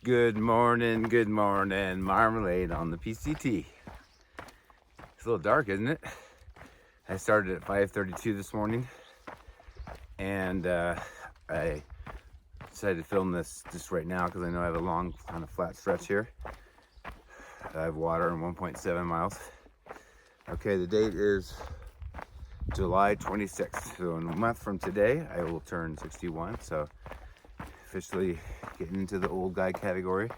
Good morning, Marmalade on the PCT. It's a little dark, isn't it? I started at 5:32 this morning, and I decided to film this just right now because I know I have a long, kind of flat stretch here. I have water and 1.7 miles. Okay, the date is July 26th. So in a month from today, I will turn 61. So officially getting into the old guy category,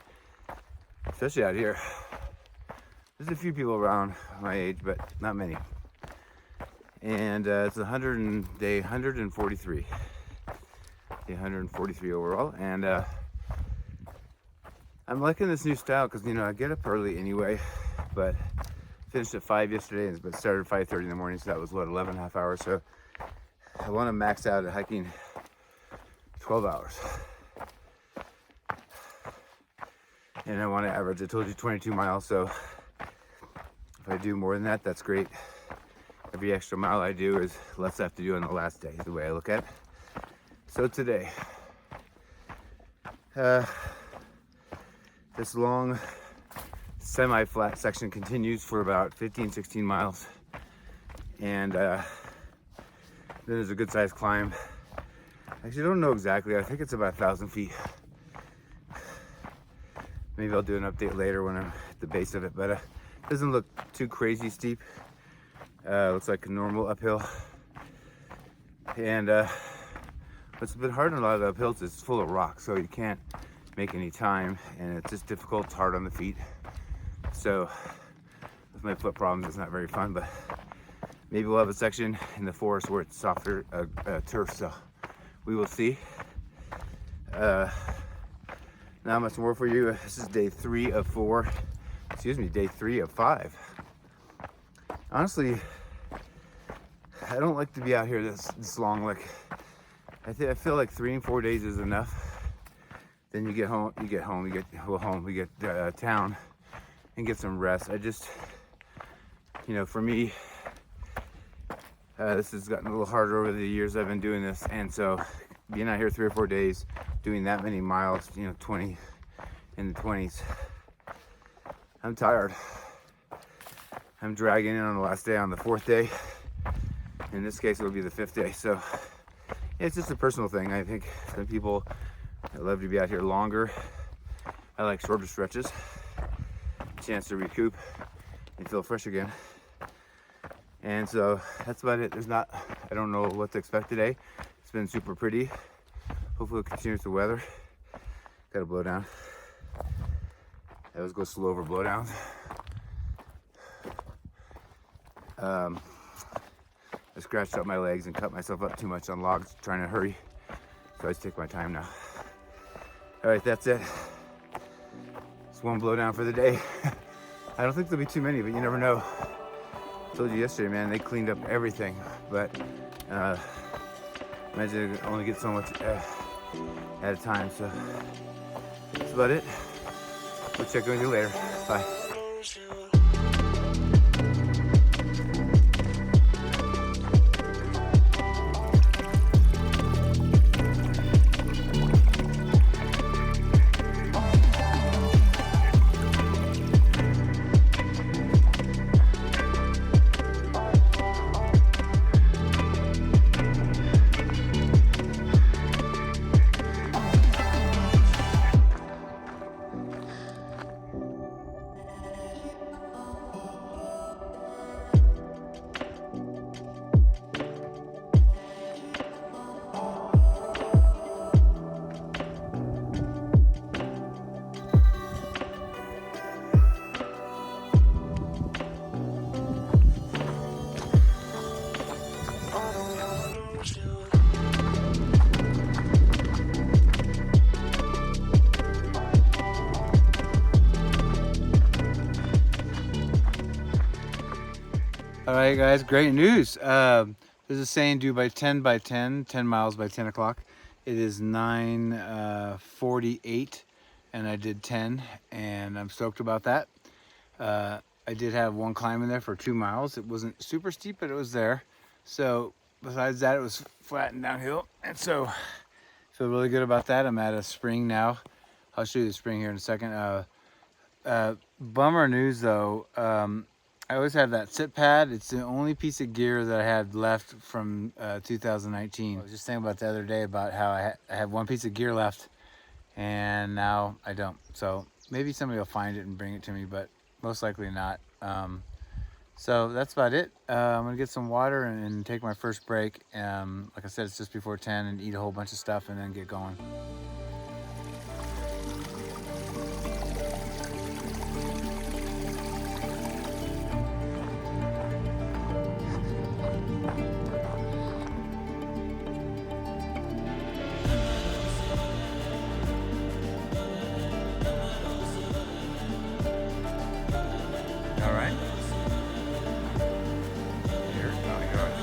especially out here. There's a few people around my age, but not many. And it's day 143. Day 143 overall. And I'm liking this new style because, you know, I get up early anyway, but finished at 5 yesterday, but started at 5:30 in the morning, so that was, what, 11 and a half hours. So I want to max out at hiking 12 hours. And I want to average, I told you, 22 miles, so if I do more than that, that's great. Every extra mile I do is less I have to do on the last day, is the way I look at it. So today, this long semi-flat section continues for about 15-16 miles, and then there's a good sized climb. I actually don't know exactly. I think it's about 1,000 feet. Maybe I'll do an update later when I'm at the base of it, but it doesn't look too crazy steep. Looks like a normal uphill. And what's a bit hard on a lot of the uphills is it's full of rocks, so you can't make any time, and it's just difficult. It's hard on the feet. So with my foot problems, it's not very fun, but maybe we'll have a section in the forest where it's softer turf, so we will see. Not much more for you. This is day 3 of 4. Excuse me, day 3 of 5. Honestly, I don't like to be out here this long. Like, I feel like 3 and 4 days is enough. Then you get home, we get town and get some rest. I just, you know, for me, this has gotten a little harder over the years I've been doing this, and so being out here 3 or 4 days, doing that many miles, you know, 20 in the 20s, I'm tired. I'm dragging in on the last day, on the 4th day. In this case, it would be the 5th day. So yeah, it's just a personal thing. I think some people love to be out here longer. I like shorter stretches, chance to recoup and feel fresh again. And so that's about it. I don't know what to expect today. It's been super pretty. Hopefully it continues the weather. Got a blow down. I always go slow over blowdowns. I scratched up my legs and cut myself up too much on logs trying to hurry. So I just take my time now. All right, that's it. It's one blowdown for the day. I don't think there'll be too many, but you never know. I told you yesterday, man, they cleaned up everything, but imagine I only get so much at a time. So that's about it. We'll check in with you later. Bye. All right, guys, great news. There's a saying, do by 10 miles by 10 o'clock. It is 9:48, and I did 10, and I'm stoked about that. I did have one climb in there for 2 miles. It wasn't super steep, but it was there. So besides that, it was flat and downhill, and so I feel really good about that. I'm at a spring now I'll show you the spring here in a second. Bummer news though. I always have that sit pad. It's the only piece of gear that I had left from 2019. I was just thinking about the other day about how I had one piece of gear left, and now I don't. So maybe somebody will find it and bring it to me, but most likely not. So that's about it. I'm gonna get some water and take my first break. Like I said, it's just before 10, and eat a whole bunch of stuff and then get going. All right. Here, oh, you're right.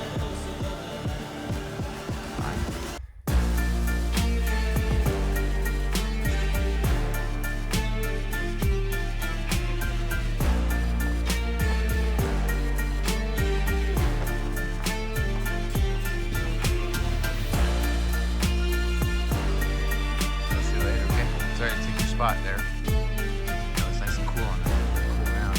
I'll see you later, okay? Sorry to take your spot there. It's nice and cool on that. Cool ground.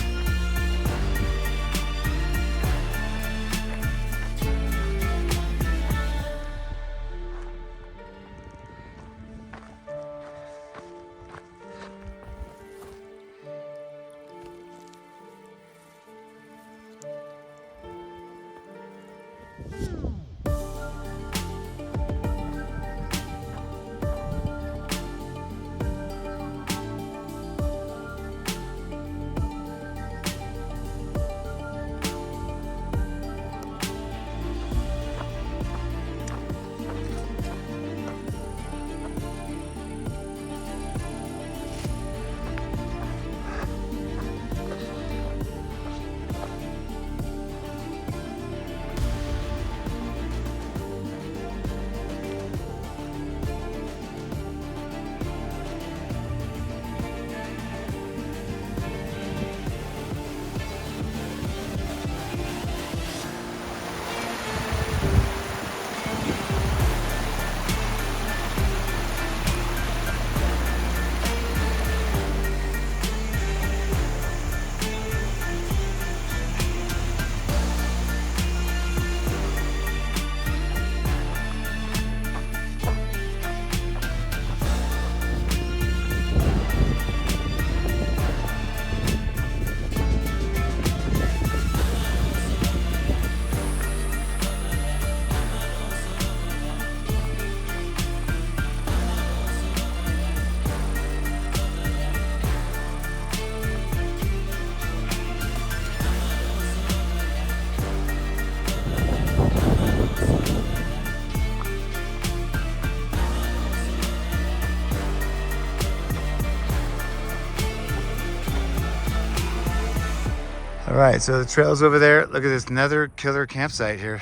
All right, so the trail's over there. Look at this, another killer campsite here.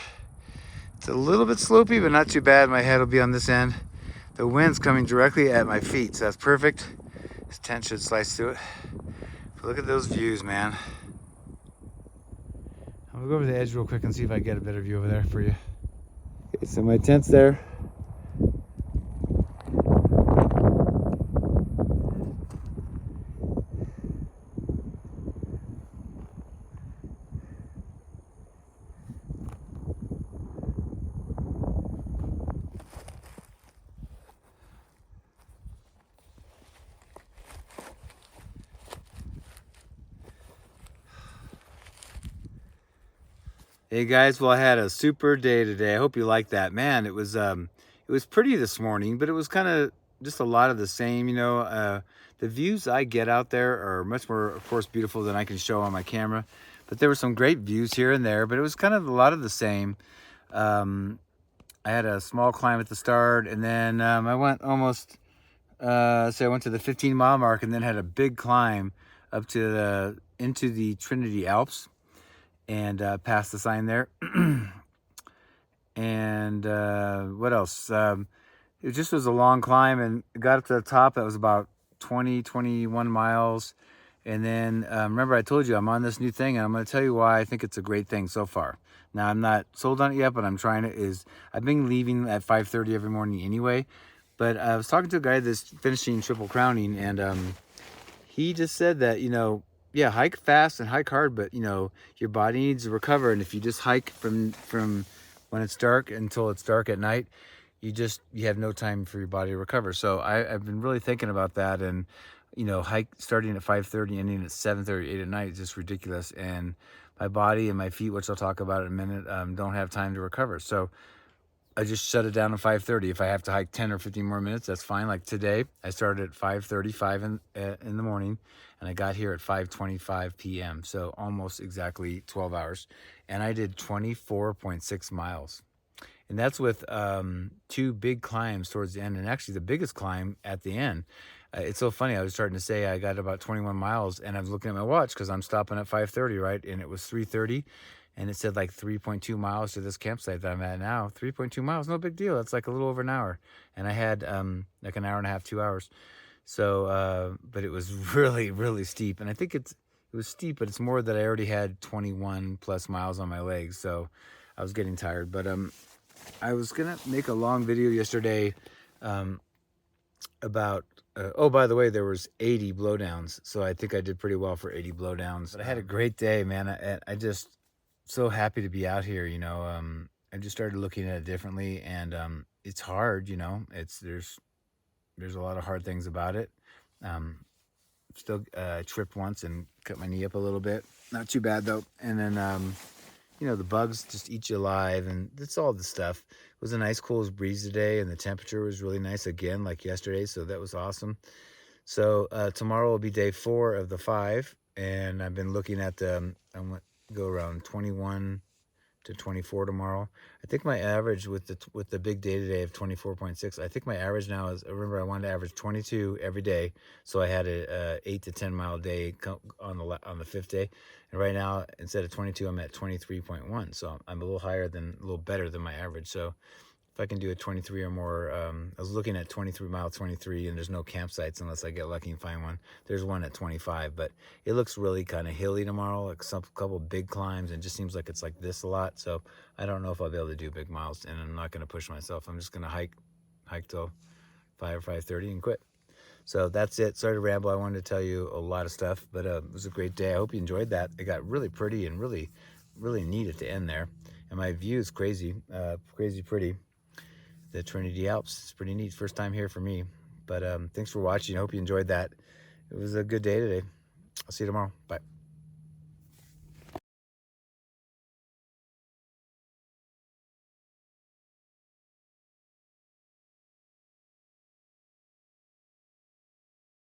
It's a little bit slopey, but not too bad. My head will be on this end. The wind's coming directly at my feet, so that's perfect. This tent should slice through it. But look at those views, man. I'm gonna go over the edge real quick and see if I get a better view over there for you. Okay, so my tent's there. Hey guys, well I had a super day today. I hope you like that. Man, it was pretty this morning, but it was kind of just a lot of the same, you know. The views I get out there are much more, of course, beautiful than I can show on my camera. But there were some great views here and there, but it was kind of a lot of the same. I had a small climb at the start, and then I went almost, I went to the 15-mile mark, and then had a big climb up to into the Trinity Alps. And past the sign there. And what else? It just was a long climb, and got up to the top. That was about 21 miles. And then remember I told you I'm on this new thing, and I'm going to tell you why I think it's a great thing so far. Now I'm not sold on it yet, but I'm trying it. I've been leaving at 5:30 every morning anyway, But I was talking to a guy that's finishing triple crowning, and he just said that, yeah, hike fast and hike hard, but your body needs to recover. And if you just hike from when it's dark until it's dark at night, you have no time for your body to recover. So I've been really thinking about that, and hike starting at 5:30, ending at 7:30, 8 at night is just ridiculous. And my body and my feet, which I'll talk about in a minute, don't have time to recover. So I just shut it down at 5:30. If I have to hike 10 or 15 more minutes, that's fine. Like today, I started at 5:35 in the morning, and I got here at 5:25 p.m. So almost exactly 12 hours, and I did 24.6 miles. And that's with 2 big climbs towards the end, and actually the biggest climb at the end. It's so funny. I was starting to say I got about 21 miles, and I was looking at my watch because I'm stopping at 5:30, right? And it was 3:30, and it said like 3.2 miles to this campsite that I'm at now. 3.2 miles, no big deal. That's like a little over an hour, and I had like an hour and a half, 2 hours. So, but it was really, really steep, and I think it was steep, but it's more that I already had 21 plus miles on my legs, so I was getting tired. But I was gonna make a long video yesterday about oh, by the way, there was 80 blowdowns, so I think I did pretty well for 80 blowdowns. But I had a great day, man. I just so happy to be out here. I just started looking at it differently, and it's hard. There's a lot of hard things about it. Still tripped once and cut my knee up a little bit. Not too bad though. And then the bugs just eat you alive, and it's all the stuff. It was a nice cool breeze today, and the temperature was really nice again, like yesterday, so that was awesome. So tomorrow will be day 4 of the 5, and I've been looking at I'm going to go around 21 to 24 tomorrow. I think my average with the big day today of 24.6, I think my average now is, remember I wanted to average 22 every day, so I had a 8 to 10 mile day on the 5th day, and right now instead of 22 I'm at 23.1, so I'm a little better than my average. So if I can do a 23 or more, I was looking at 23 mile 23, and there's no campsites unless I get lucky and find one. There's one at 25, but it looks really kind of hilly tomorrow, like couple big climbs, and it just seems like it's like this a lot. So I don't know if I'll be able to do big miles, and I'm not going to push myself. I'm just going to hike till 5 or 5:30 and quit. So that's it. Sorry to ramble. I wanted to tell you a lot of stuff, but it was a great day. I hope you enjoyed that. It got really pretty and really, really neat at the end there, and my view is crazy pretty. The Trinity Alps. It's pretty neat. First time here for me. But thanks for watching. I hope you enjoyed that. It was a good day today. I'll see you tomorrow. Bye.